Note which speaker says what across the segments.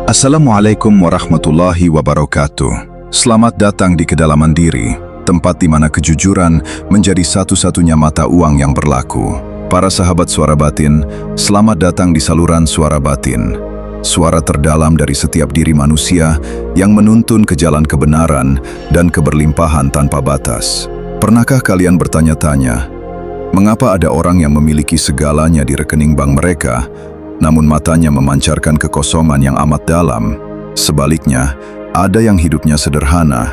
Speaker 1: Assalamualaikum warahmatullahi wabarakatuh. Selamat datang di kedalaman diri, tempat di mana kejujuran menjadi satu-satunya mata uang yang berlaku. Para sahabat suara batin, selamat datang di saluran suara batin. Suara terdalam dari setiap diri manusia yang menuntun ke jalan kebenaran dan keberlimpahan tanpa batas. Pernahkah kalian bertanya-tanya, mengapa ada orang yang memiliki segalanya di rekening bank mereka, namun matanya memancarkan kekosongan yang amat dalam? Sebaliknya, ada yang hidupnya sederhana,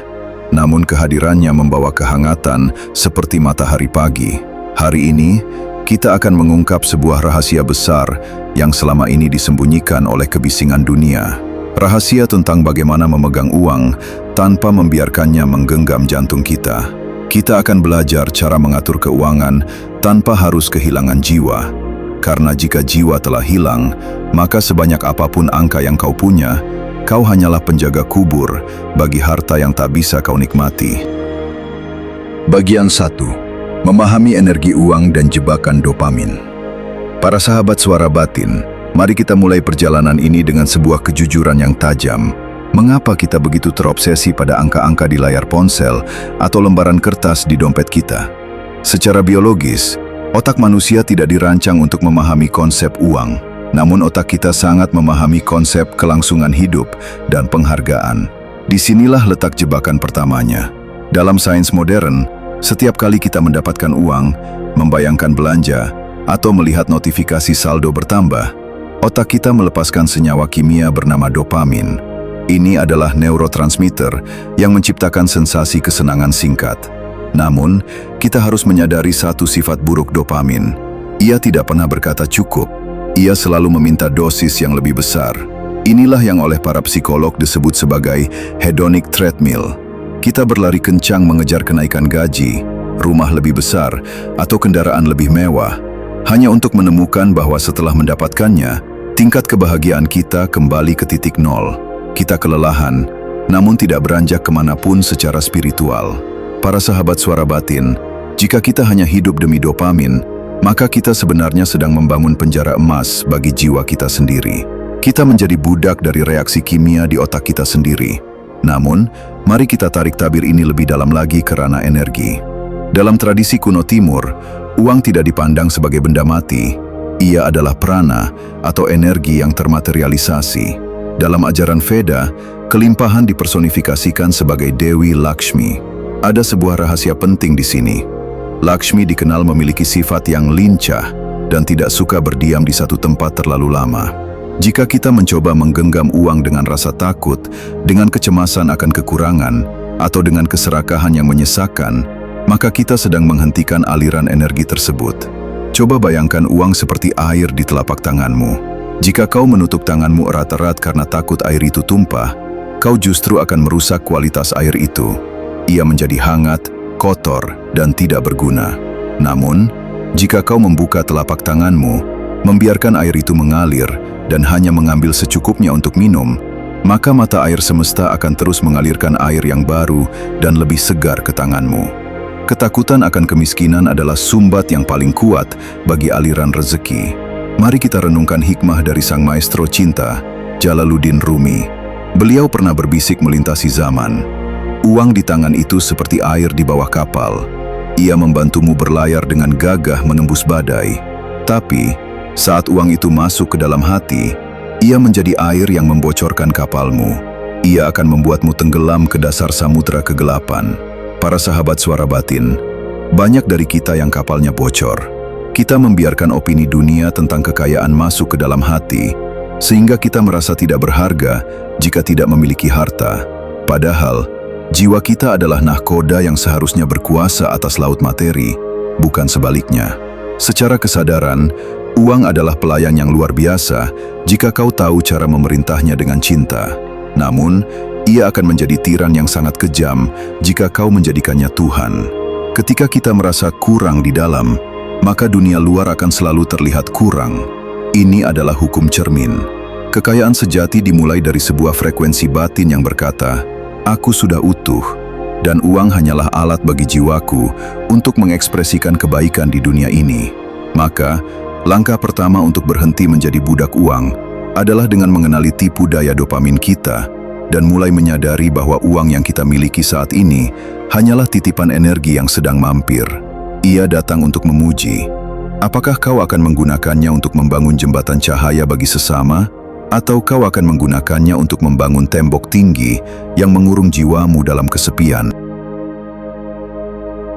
Speaker 1: namun kehadirannya membawa kehangatan seperti matahari pagi. Hari ini, kita akan mengungkap sebuah rahasia besar yang selama ini disembunyikan oleh kebisingan dunia. Rahasia tentang bagaimana memegang uang tanpa membiarkannya menggenggam jantung kita. Kita akan belajar cara mengatur keuangan tanpa harus kehilangan jiwa. Karena jika jiwa telah hilang, maka sebanyak apapun angka yang kau punya, kau hanyalah penjaga kubur bagi harta yang tak bisa kau nikmati. Bagian 1. Memahami energi uang dan jebakan dopamin. Para sahabat suara batin, mari kita mulai perjalanan ini dengan sebuah kejujuran yang tajam. Mengapa kita begitu terobsesi pada angka-angka di layar ponsel atau lembaran kertas di dompet kita? Secara biologis, otak manusia tidak dirancang untuk memahami konsep uang, namun otak kita sangat memahami konsep kelangsungan hidup dan penghargaan. Disinilah letak jebakan pertamanya. Dalam sains modern, setiap kali kita mendapatkan uang, membayangkan belanja, atau melihat notifikasi saldo bertambah, otak kita melepaskan senyawa kimia bernama dopamin. Ini adalah neurotransmitter yang menciptakan sensasi kesenangan singkat. Namun, kita harus menyadari satu sifat buruk dopamin. Ia tidak pernah berkata cukup. Ia selalu meminta dosis yang lebih besar. Inilah yang oleh para psikolog disebut sebagai hedonic treadmill. Kita berlari kencang mengejar kenaikan gaji, rumah lebih besar, atau kendaraan lebih mewah, hanya untuk menemukan bahwa setelah mendapatkannya, tingkat kebahagiaan kita kembali ke titik nol. Kita kelelahan, namun tidak beranjak kemanapun secara spiritual. Para sahabat suara batin, jika kita hanya hidup demi dopamin, maka kita sebenarnya sedang membangun penjara emas bagi jiwa kita sendiri. Kita menjadi budak dari reaksi kimia di otak kita sendiri. Namun, mari kita tarik tabir ini lebih dalam lagi ke ranah energi. Dalam tradisi kuno timur, uang tidak dipandang sebagai benda mati. Ia adalah prana atau energi yang termaterialisasi. Dalam ajaran Veda, kelimpahan dipersonifikasikan sebagai Dewi Lakshmi. Ada sebuah rahasia penting di sini. Lakshmi dikenal memiliki sifat yang lincah dan tidak suka berdiam di satu tempat terlalu lama. Jika kita mencoba menggenggam uang dengan rasa takut, dengan kecemasan akan kekurangan, atau dengan keserakahan yang menyesakkan, maka kita sedang menghentikan aliran energi tersebut. Coba bayangkan uang seperti air di telapak tanganmu. Jika kau menutup tanganmu erat-erat karena takut air itu tumpah, kau justru akan merusak kualitas air itu. Ia menjadi hangat, kotor, dan tidak berguna. Namun, jika kau membuka telapak tanganmu, membiarkan air itu mengalir, dan hanya mengambil secukupnya untuk minum, maka mata air semesta akan terus mengalirkan air yang baru dan lebih segar ke tanganmu. Ketakutan akan kemiskinan adalah sumbat yang paling kuat bagi aliran rezeki. Mari kita renungkan hikmah dari sang maestro cinta, Jalaluddin Rumi. Beliau pernah berbisik melintasi zaman. Uang di tangan itu seperti air di bawah kapal. Ia membantumu berlayar dengan gagah menembus badai. Tapi, saat uang itu masuk ke dalam hati, ia menjadi air yang membocorkan kapalmu. Ia akan membuatmu tenggelam ke dasar samudera kegelapan. Para sahabat suara batin, banyak dari kita yang kapalnya bocor. Kita membiarkan opini dunia tentang kekayaan masuk ke dalam hati, sehingga kita merasa tidak berharga jika tidak memiliki harta. Padahal, jiwa kita adalah nahkoda yang seharusnya berkuasa atas laut materi, bukan sebaliknya. Secara kesadaran, uang adalah pelayan yang luar biasa jika kau tahu cara memerintahnya dengan cinta. Namun, ia akan menjadi tiran yang sangat kejam jika kau menjadikannya Tuhan. Ketika kita merasa kurang di dalam, maka dunia luar akan selalu terlihat kurang. Ini adalah hukum cermin. Kekayaan sejati dimulai dari sebuah frekuensi batin yang berkata, "Aku sudah utuh," dan uang hanyalah alat bagi jiwaku untuk mengekspresikan kebaikan di dunia ini. Maka, langkah pertama untuk berhenti menjadi budak uang adalah dengan mengenali tipu daya dopamin kita dan mulai menyadari bahwa uang yang kita miliki saat ini hanyalah titipan energi yang sedang mampir. Ia datang untuk memuji. Apakah kau akan menggunakannya untuk membangun jembatan cahaya bagi sesama, atau kau akan menggunakannya untuk membangun tembok tinggi yang mengurung jiwamu dalam kesepian?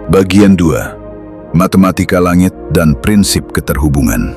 Speaker 1: Bagian 2. Matematika langit dan prinsip keterhubungan.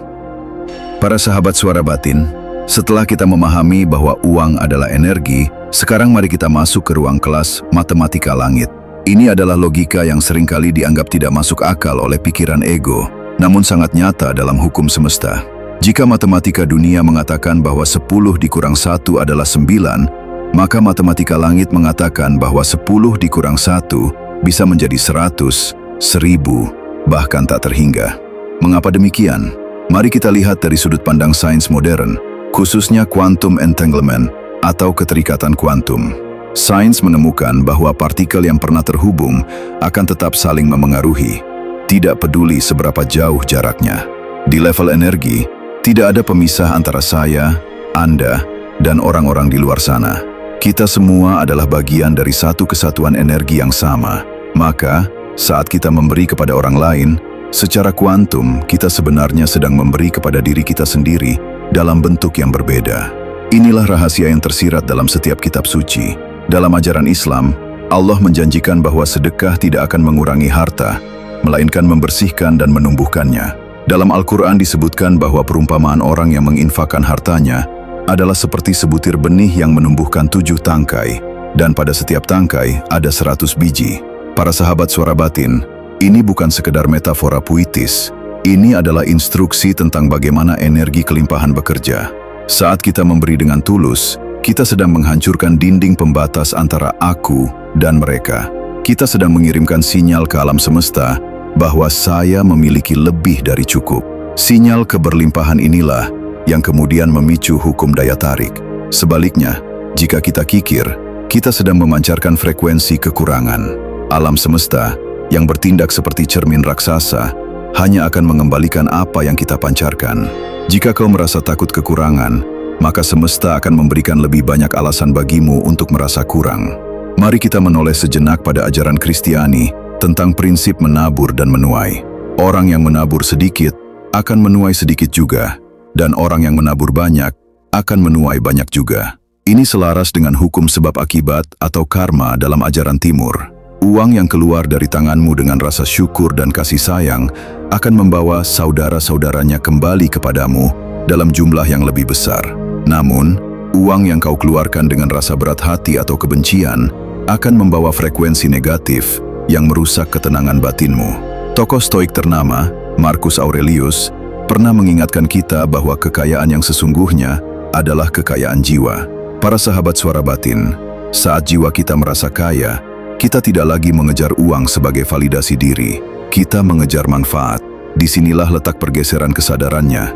Speaker 1: Para sahabat suara batin, setelah kita memahami bahwa uang adalah energi, sekarang mari kita masuk ke ruang kelas matematika langit. Ini adalah logika yang seringkali dianggap tidak masuk akal oleh pikiran ego, namun sangat nyata dalam hukum semesta. Jika matematika dunia mengatakan bahwa 10 dikurang 1 adalah 9, maka matematika langit mengatakan bahwa 10 dikurang 1 bisa menjadi 100, 1000, bahkan tak terhingga. Mengapa demikian? Mari kita lihat dari sudut pandang sains modern, khususnya quantum entanglement atau keterikatan kuantum. Sains menemukan bahwa partikel yang pernah terhubung akan tetap saling memengaruhi, tidak peduli seberapa jauh jaraknya. Di level energi, tidak ada pemisah antara saya, Anda, dan orang-orang di luar sana. Kita semua adalah bagian dari satu kesatuan energi yang sama. Maka, saat kita memberi kepada orang lain, secara kuantum kita sebenarnya sedang memberi kepada diri kita sendiri dalam bentuk yang berbeda. Inilah rahasia yang tersirat dalam setiap kitab suci. Dalam ajaran Islam, Allah menjanjikan bahwa sedekah tidak akan mengurangi harta, melainkan membersihkan dan menumbuhkannya. Dalam Al-Quran disebutkan bahwa perumpamaan orang yang menginfakkan hartanya adalah seperti sebutir benih yang menumbuhkan 7 tangkai, dan pada setiap tangkai ada 100 biji. Para sahabat suara batin, ini bukan sekedar metafora puitis. Ini adalah instruksi tentang bagaimana energi kelimpahan bekerja. Saat kita memberi dengan tulus, kita sedang menghancurkan dinding pembatas antara aku dan mereka. Kita sedang mengirimkan sinyal ke alam semesta bahwa saya memiliki lebih dari cukup. Sinyal keberlimpahan inilah yang kemudian memicu hukum daya tarik. Sebaliknya, jika kita kikir, kita sedang memancarkan frekuensi kekurangan. Alam semesta yang bertindak seperti cermin raksasa hanya akan mengembalikan apa yang kita pancarkan. Jika kau merasa takut kekurangan, maka semesta akan memberikan lebih banyak alasan bagimu untuk merasa kurang. Mari kita menoleh sejenak pada ajaran Kristiani tentang prinsip menabur dan menuai. Orang yang menabur sedikit akan menuai sedikit juga, dan orang yang menabur banyak akan menuai banyak juga. Ini selaras dengan hukum sebab akibat atau karma dalam ajaran Timur. Uang yang keluar dari tanganmu dengan rasa syukur dan kasih sayang akan membawa saudara-saudaranya kembali kepadamu dalam jumlah yang lebih besar. Namun, uang yang kau keluarkan dengan rasa berat hati atau kebencian akan membawa frekuensi negatif yang merusak ketenangan batinmu. Tokoh Stoik ternama, Marcus Aurelius, pernah mengingatkan kita bahwa kekayaan yang sesungguhnya adalah kekayaan jiwa. Para sahabat suara batin, saat jiwa kita merasa kaya, kita tidak lagi mengejar uang sebagai validasi diri. Kita mengejar manfaat. Disinilah letak pergeseran kesadarannya.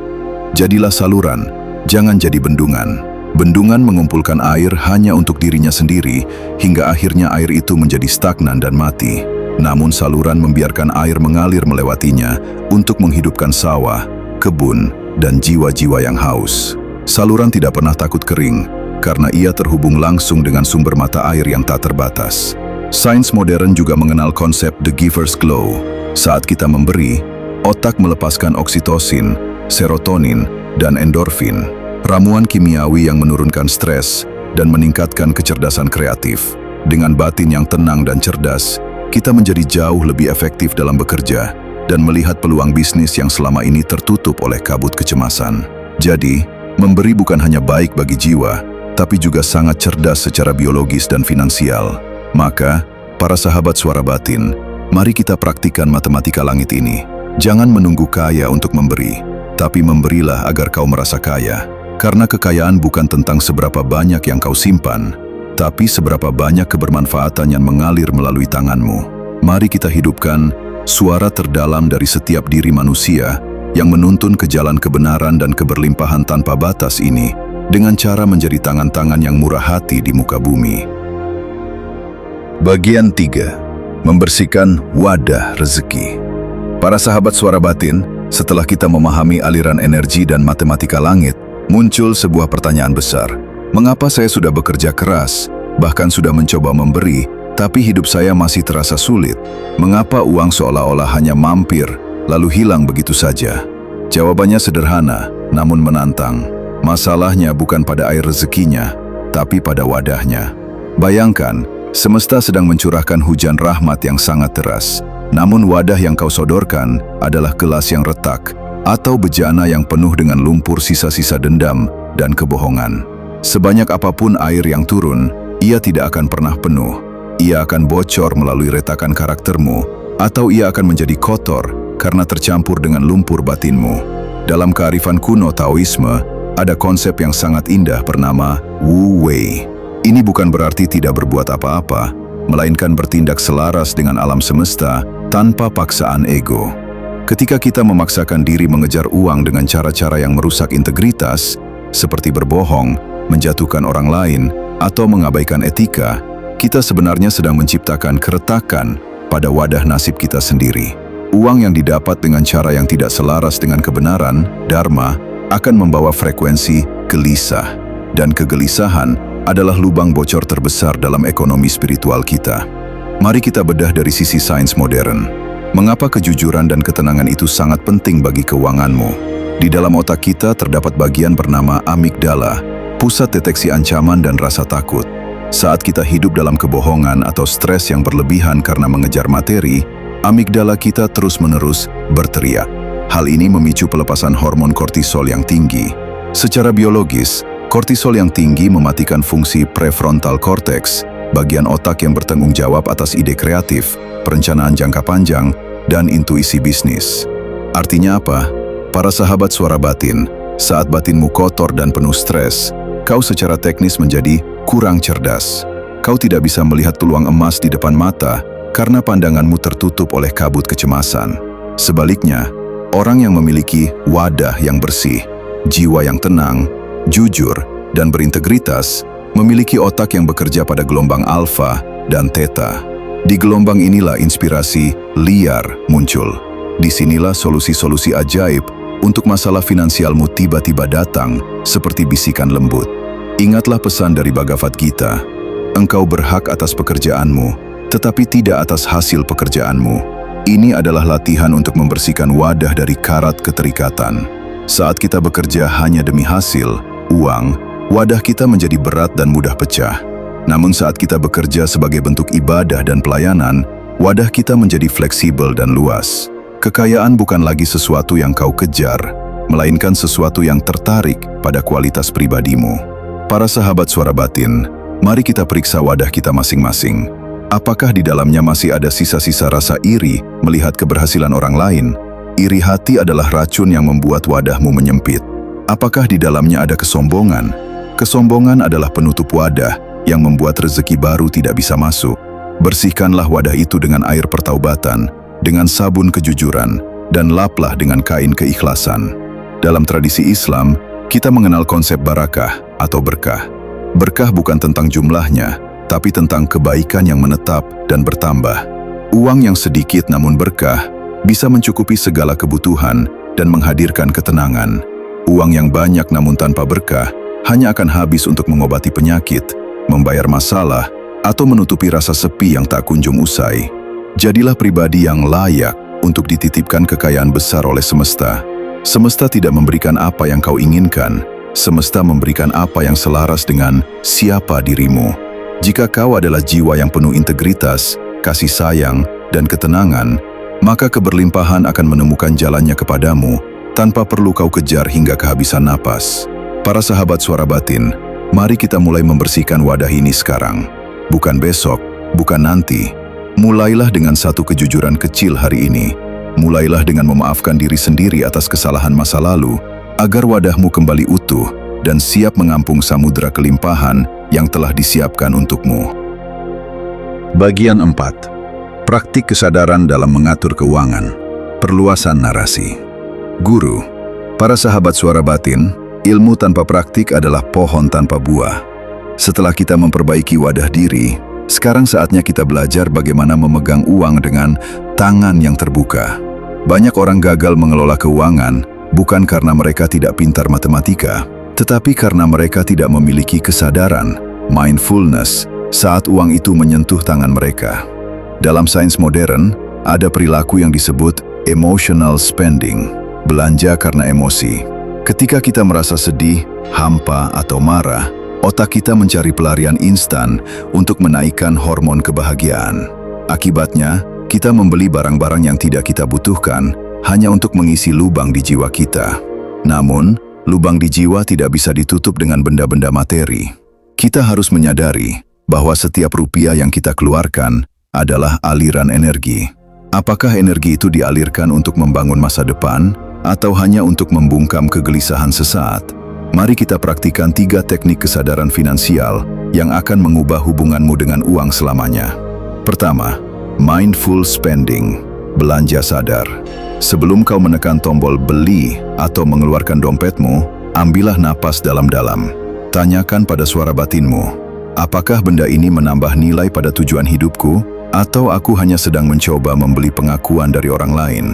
Speaker 1: Jadilah saluran, jangan jadi bendungan. Bendungan mengumpulkan air hanya untuk dirinya sendiri, hingga akhirnya air itu menjadi stagnan dan mati. Namun saluran membiarkan air mengalir melewatinya untuk menghidupkan sawah, kebun, dan jiwa-jiwa yang haus. Saluran tidak pernah takut kering, karena ia terhubung langsung dengan sumber mata air yang tak terbatas. Sains modern juga mengenal konsep the giver's glow. Saat kita memberi, otak melepaskan oksitosin, serotonin, dan endorfin, ramuan kimiawi yang menurunkan stres dan meningkatkan kecerdasan kreatif. Dengan batin yang tenang dan cerdas, kita menjadi jauh lebih efektif dalam bekerja dan melihat peluang bisnis yang selama ini tertutup oleh kabut kecemasan. Jadi, memberi bukan hanya baik bagi jiwa, tapi juga sangat cerdas secara biologis dan finansial. Maka, para sahabat suara batin, mari kita praktikkan matematika langit ini. Jangan menunggu kaya untuk memberi, tapi memberilah agar kau merasa kaya. Karena kekayaan bukan tentang seberapa banyak yang kau simpan, tapi seberapa banyak kebermanfaatan yang mengalir melalui tanganmu. Mari kita hidupkan suara terdalam dari setiap diri manusia yang menuntun ke jalan kebenaran dan keberlimpahan tanpa batas ini dengan cara menjadi tangan-tangan yang murah hati di muka bumi. Bagian 3. Membersihkan wadah rezeki. Para sahabat suara batin, setelah kita memahami aliran energi dan matematika langit, Muncul sebuah pertanyaan besar. Mengapa saya sudah bekerja keras, bahkan sudah mencoba memberi, tapi hidup saya masih terasa sulit? Mengapa uang seolah-olah hanya mampir, lalu hilang begitu saja? Jawabannya sederhana, namun menantang. Masalahnya bukan pada air rezekinya, tapi pada wadahnya. Bayangkan, semesta sedang mencurahkan hujan rahmat yang sangat deras. Namun wadah yang kau sodorkan adalah gelas yang retak, atau bejana yang penuh dengan lumpur sisa-sisa dendam dan kebohongan. Sebanyak apapun air yang turun, ia tidak akan pernah penuh. Ia akan bocor melalui retakan karaktermu, atau ia akan menjadi kotor karena tercampur dengan lumpur batinmu. Dalam kearifan kuno Taoisme, ada konsep yang sangat indah bernama Wu Wei. Ini bukan berarti tidak berbuat apa-apa, melainkan bertindak selaras dengan alam semesta tanpa paksaan ego. Ketika kita memaksakan diri mengejar uang dengan cara-cara yang merusak integritas, seperti berbohong, menjatuhkan orang lain, atau mengabaikan etika, kita sebenarnya sedang menciptakan keretakan pada wadah nasib kita sendiri. Uang yang didapat dengan cara yang tidak selaras dengan kebenaran, dharma, akan membawa frekuensi gelisah. Dan kegelisahan adalah lubang bocor terbesar dalam ekonomi spiritual kita. Mari kita bedah dari sisi sains modern. Mengapa kejujuran dan ketenangan itu sangat penting bagi keuanganmu? Di dalam otak kita terdapat bagian bernama amigdala, pusat deteksi ancaman dan rasa takut. Saat kita hidup dalam kebohongan atau stres yang berlebihan karena mengejar materi, amigdala kita terus-menerus berteriak. Hal ini memicu pelepasan hormon kortisol yang tinggi. Secara biologis, kortisol yang tinggi mematikan fungsi prefrontal cortex, bagian otak yang bertanggung jawab atas ide kreatif, perencanaan jangka panjang, dan intuisi bisnis. Artinya apa? Para sahabat suara batin, saat batinmu kotor dan penuh stres, kau secara teknis menjadi kurang cerdas. Kau tidak bisa melihat peluang emas di depan mata karena pandanganmu tertutup oleh kabut kecemasan. Sebaliknya, orang yang memiliki wadah yang bersih, jiwa yang tenang, jujur, dan berintegritas, memiliki otak yang bekerja pada gelombang alfa dan theta. Di gelombang inilah inspirasi liar muncul. Disinilah solusi-solusi ajaib untuk masalah finansialmu tiba-tiba datang seperti bisikan lembut. Ingatlah pesan dari Bhagavad Gita, engkau berhak atas pekerjaanmu, tetapi tidak atas hasil pekerjaanmu. Ini adalah latihan untuk membersihkan wadah dari karat keterikatan. Saat kita bekerja hanya demi hasil, uang, wadah kita menjadi berat dan mudah pecah. Namun saat kita bekerja sebagai bentuk ibadah dan pelayanan, wadah kita menjadi fleksibel dan luas. Kekayaan bukan lagi sesuatu yang kau kejar, melainkan sesuatu yang tertarik pada kualitas pribadimu. Para sahabat suara batin, mari kita periksa wadah kita masing-masing. Apakah di dalamnya masih ada sisa-sisa rasa iri melihat keberhasilan orang lain? Iri hati adalah racun yang membuat wadahmu menyempit. Apakah di dalamnya ada kesombongan? Kesombongan adalah penutup wadah yang membuat rezeki baru tidak bisa masuk. Bersihkanlah wadah itu dengan air pertaubatan, dengan sabun kejujuran, dan laplah dengan kain keikhlasan. Dalam tradisi Islam, kita mengenal konsep barakah atau berkah. Berkah bukan tentang jumlahnya, tapi tentang kebaikan yang menetap dan bertambah. Uang yang sedikit namun berkah bisa mencukupi segala kebutuhan dan menghadirkan ketenangan. Uang yang banyak namun tanpa berkah hanya akan habis untuk mengobati penyakit, membayar masalah, atau menutupi rasa sepi yang tak kunjung usai. Jadilah pribadi yang layak untuk dititipkan kekayaan besar oleh semesta. Semesta tidak memberikan apa yang kau inginkan, semesta memberikan apa yang selaras dengan siapa dirimu. Jika kau adalah jiwa yang penuh integritas, kasih sayang, dan ketenangan, maka keberlimpahan akan menemukan jalannya kepadamu tanpa perlu kau kejar hingga kehabisan napas. Para sahabat suara batin, mari kita mulai membersihkan wadah ini sekarang. Bukan besok, bukan nanti. Mulailah dengan satu kejujuran kecil hari ini. Mulailah dengan memaafkan diri sendiri atas kesalahan masa lalu, agar wadahmu kembali utuh dan siap mengampung samudera kelimpahan yang telah disiapkan untukmu. Bagian 4. Praktik kesadaran dalam mengatur keuangan. Perluasan narasi. Guru, para sahabat suara batin, ilmu tanpa praktik adalah pohon tanpa buah. Setelah kita memperbaiki wadah diri, sekarang saatnya kita belajar bagaimana memegang uang dengan tangan yang terbuka. Banyak orang gagal mengelola keuangan bukan karena mereka tidak pintar matematika, Tetapi karena mereka tidak memiliki kesadaran, mindfulness, saat uang itu menyentuh tangan mereka. Dalam sains modern, ada perilaku yang disebut emotional spending, belanja karena emosi. Ketika kita merasa sedih, hampa, atau marah, otak kita mencari pelarian instan untuk menaikkan hormon kebahagiaan. Akibatnya, kita membeli barang-barang yang tidak kita butuhkan hanya untuk mengisi lubang di jiwa kita. Namun, lubang di jiwa tidak bisa ditutup dengan benda-benda materi. Kita harus menyadari bahwa setiap rupiah yang kita keluarkan adalah aliran energi. Apakah energi itu dialirkan untuk membangun masa depan atau hanya untuk membungkam kegelisahan sesaat? Mari kita praktikkan 3 teknik kesadaran finansial yang akan mengubah hubunganmu dengan uang selamanya. Pertama, mindful spending, belanja sadar. Sebelum kau menekan tombol beli atau mengeluarkan dompetmu, ambillah napas dalam-dalam. Tanyakan pada suara batinmu, apakah benda ini menambah nilai pada tujuan hidupku, atau aku hanya sedang mencoba membeli pengakuan dari orang lain?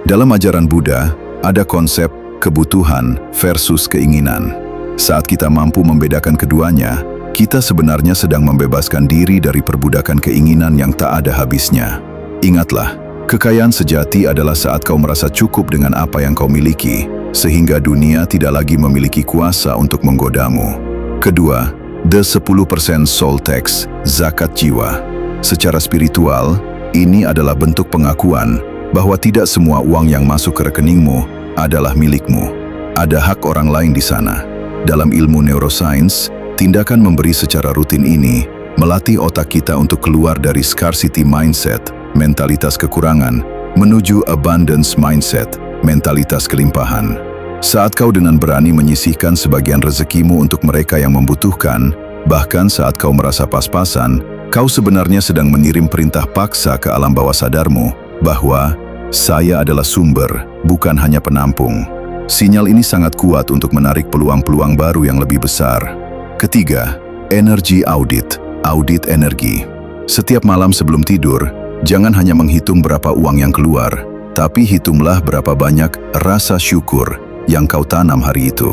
Speaker 1: Dalam ajaran Buddha, ada konsep kebutuhan versus keinginan. Saat kita mampu membedakan keduanya, kita sebenarnya sedang membebaskan diri dari perbudakan keinginan yang tak ada habisnya. Ingatlah, kekayaan sejati adalah saat kau merasa cukup dengan apa yang kau miliki, sehingga dunia tidak lagi memiliki kuasa untuk menggodamu. Kedua, the 10% soul tax, zakat jiwa. Secara spiritual, ini adalah bentuk pengakuan bahwa tidak semua uang yang masuk ke rekeningmu adalah milikmu. Ada hak orang lain di sana. Dalam ilmu neuroscience, tindakan memberi secara rutin ini melatih otak kita untuk keluar dari scarcity mindset, mentalitas kekurangan, menuju abundance mindset, mentalitas kelimpahan. Saat kau dengan berani menyisihkan sebagian rezekimu untuk mereka yang membutuhkan, bahkan saat kau merasa pas-pasan, kau sebenarnya sedang mengirim perintah paksa ke alam bawah sadarmu bahwa saya adalah sumber, bukan hanya penampung. Sinyal ini sangat kuat untuk menarik peluang-peluang baru yang lebih besar. Ketiga, energy audit, audit energi. Setiap malam sebelum tidur, jangan hanya menghitung berapa uang yang keluar, tapi hitunglah berapa banyak rasa syukur yang kau tanam hari itu.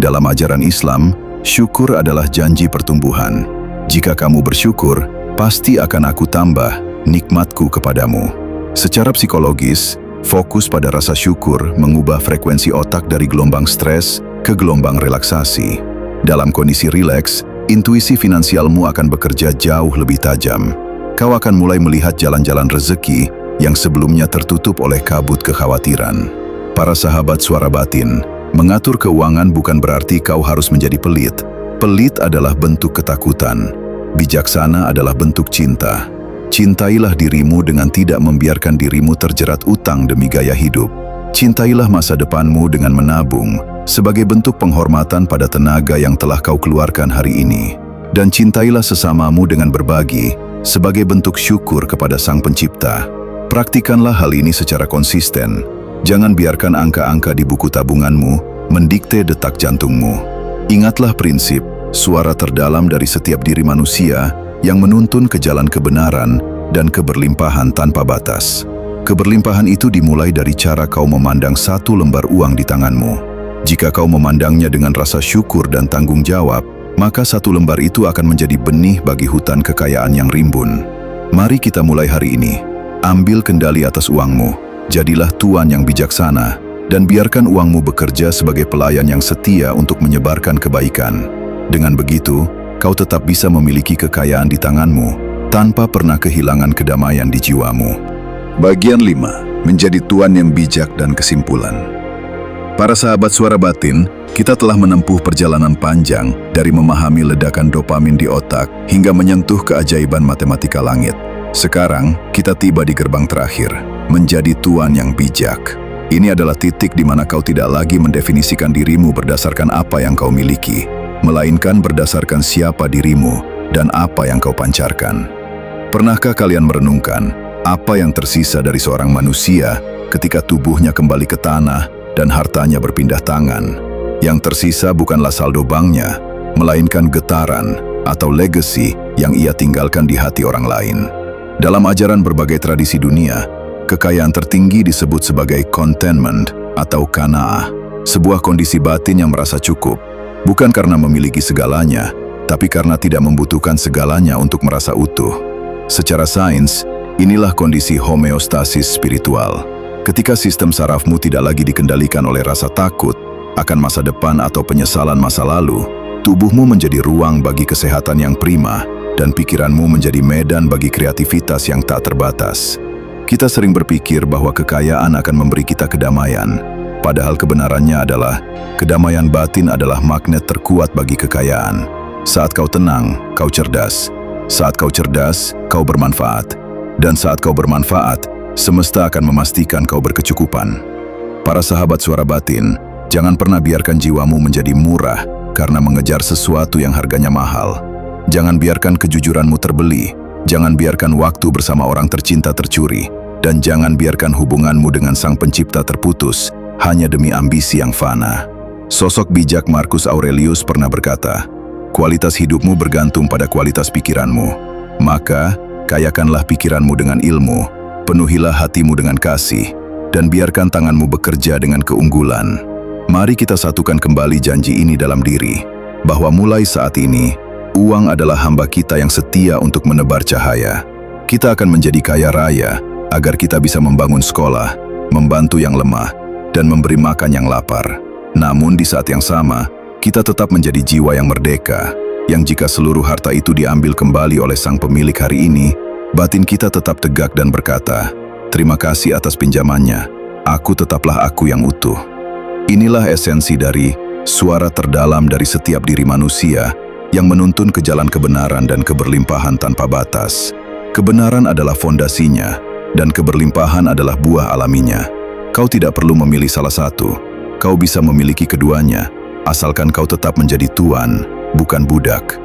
Speaker 1: Dalam ajaran Islam, syukur adalah janji pertumbuhan. Jika kamu bersyukur, pasti akan aku tambah nikmatku kepadamu. Secara psikologis, fokus pada rasa syukur mengubah frekuensi otak dari gelombang stres ke gelombang relaksasi. Dalam kondisi rileks, intuisi finansialmu akan bekerja jauh lebih tajam. Kau akan mulai melihat jalan-jalan rezeki yang sebelumnya tertutup oleh kabut kekhawatiran. Para sahabat suara batin, mengatur keuangan bukan berarti kau harus menjadi pelit. Pelit adalah bentuk ketakutan. Bijaksana adalah bentuk cinta. Cintailah dirimu dengan tidak membiarkan dirimu terjerat utang demi gaya hidup. Cintailah masa depanmu dengan menabung, sebagai bentuk penghormatan pada tenaga yang telah kau keluarkan hari ini. Dan cintailah sesamamu dengan berbagi, sebagai bentuk syukur kepada Sang Pencipta. Praktikanlah hal ini secara konsisten. Jangan biarkan angka-angka di buku tabunganmu mendikte detak jantungmu. Ingatlah prinsip, suara terdalam dari setiap diri manusia yang menuntun ke jalan kebenaran dan keberlimpahan tanpa batas. Keberlimpahan itu dimulai dari cara kau memandang satu lembar uang di tanganmu. Jika kau memandangnya dengan rasa syukur dan tanggung jawab, maka satu lembar itu akan menjadi benih bagi hutan kekayaan yang rimbun. Mari kita mulai hari ini. Ambil kendali atas uangmu, jadilah tuan yang bijaksana, dan biarkan uangmu bekerja sebagai pelayan yang setia untuk menyebarkan kebaikan. Dengan begitu, kau tetap bisa memiliki kekayaan di tanganmu, tanpa pernah kehilangan kedamaian di jiwamu. Bagian 5. Menjadi tuan yang bijak dan kesimpulan. Para sahabat suara batin, kita telah menempuh perjalanan panjang dari memahami ledakan dopamin di otak hingga menyentuh keajaiban matematika langit. Sekarang, kita tiba di gerbang terakhir, menjadi tuan yang bijak. Ini adalah titik di mana kau tidak lagi mendefinisikan dirimu berdasarkan apa yang kau miliki, melainkan berdasarkan siapa dirimu dan apa yang kau pancarkan. Pernahkah kalian merenungkan apa yang tersisa dari seorang manusia ketika tubuhnya kembali ke tanah dan hartanya berpindah tangan? Yang tersisa bukanlah saldo banknya, melainkan getaran atau legacy yang ia tinggalkan di hati orang lain. Dalam ajaran berbagai tradisi dunia, kekayaan tertinggi disebut sebagai contentment atau qanaah, sebuah kondisi batin yang merasa cukup. Bukan karena memiliki segalanya, tapi karena tidak membutuhkan segalanya untuk merasa utuh. Secara sains, inilah kondisi homeostasis spiritual. Ketika sistem sarafmu tidak lagi dikendalikan oleh rasa takut akan masa depan atau penyesalan masa lalu, tubuhmu menjadi ruang bagi kesehatan yang prima, dan pikiranmu menjadi medan bagi kreativitas yang tak terbatas. Kita sering berpikir bahwa kekayaan akan memberi kita kedamaian, padahal kebenarannya adalah kedamaian batin adalah magnet terkuat bagi kekayaan. Saat kau tenang, kau cerdas. Saat kau cerdas, kau bermanfaat. Dan saat kau bermanfaat, semesta akan memastikan kau berkecukupan. Para sahabat suara batin, jangan pernah biarkan jiwamu menjadi murah karena mengejar sesuatu yang harganya mahal. Jangan biarkan kejujuranmu terbeli. Jangan biarkan waktu bersama orang tercinta tercuri. Dan jangan biarkan hubunganmu dengan Sang Pencipta terputus hanya demi ambisi yang fana. Sosok bijak Marcus Aurelius pernah berkata, "Kualitas hidupmu bergantung pada kualitas pikiranmu. Maka, kayakanlah pikiranmu dengan ilmu, penuhilah hatimu dengan kasih, dan biarkan tanganmu bekerja dengan keunggulan." Mari kita satukan kembali janji ini dalam diri, bahwa mulai saat ini, uang adalah hamba kita yang setia untuk menebar cahaya. Kita akan menjadi kaya raya, agar kita bisa membangun sekolah, membantu yang lemah, dan memberi makan yang lapar. Namun di saat yang sama, kita tetap menjadi jiwa yang merdeka, yang jika seluruh harta itu diambil kembali oleh sang pemilik hari ini, batin kita tetap tegak dan berkata, "Terima kasih atas pinjamannya, aku tetaplah aku yang utuh." Inilah esensi dari suara terdalam dari setiap diri manusia yang menuntun ke jalan kebenaran dan keberlimpahan tanpa batas. Kebenaran adalah fondasinya, dan keberlimpahan adalah buah alaminya. Kau tidak perlu memilih salah satu, kau bisa memiliki keduanya, asalkan kau tetap menjadi tuan, bukan budak.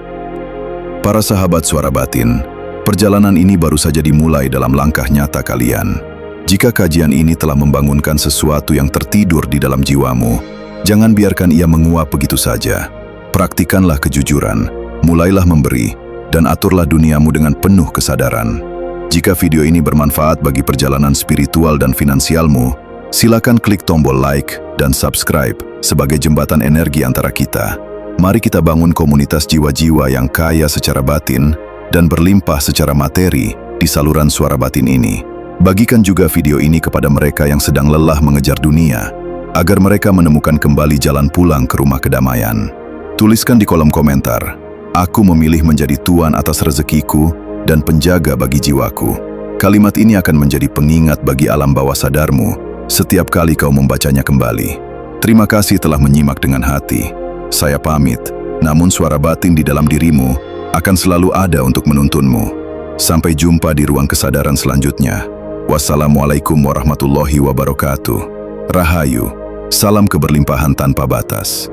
Speaker 1: Para sahabat suara batin, perjalanan ini baru saja dimulai dalam langkah nyata kalian. Jika kajian ini telah membangunkan sesuatu yang tertidur di dalam jiwamu, jangan biarkan ia menguap begitu saja. Praktikanlah kejujuran, mulailah memberi, dan aturlah duniamu dengan penuh kesadaran. Jika video ini bermanfaat bagi perjalanan spiritual dan finansialmu, silakan klik tombol like dan subscribe sebagai jembatan energi antara kita. Mari kita bangun komunitas jiwa-jiwa yang kaya secara batin dan berlimpah secara materi di saluran suara batin ini. Bagikan juga video ini kepada mereka yang sedang lelah mengejar dunia, agar mereka menemukan kembali jalan pulang ke rumah kedamaian. Tuliskan di kolom komentar, "Aku memilih menjadi tuan atas rezekiku dan penjaga bagi jiwaku." Kalimat ini akan menjadi pengingat bagi alam bawah sadarmu setiap kali kau membacanya kembali. Terima kasih telah menyimak dengan hati. Saya pamit, namun suara batin di dalam dirimu akan selalu ada untuk menuntunmu. Sampai jumpa di ruang kesadaran selanjutnya. Wassalamualaikum warahmatullahi wabarakatuh. Rahayu, salam keberlimpahan tanpa batas.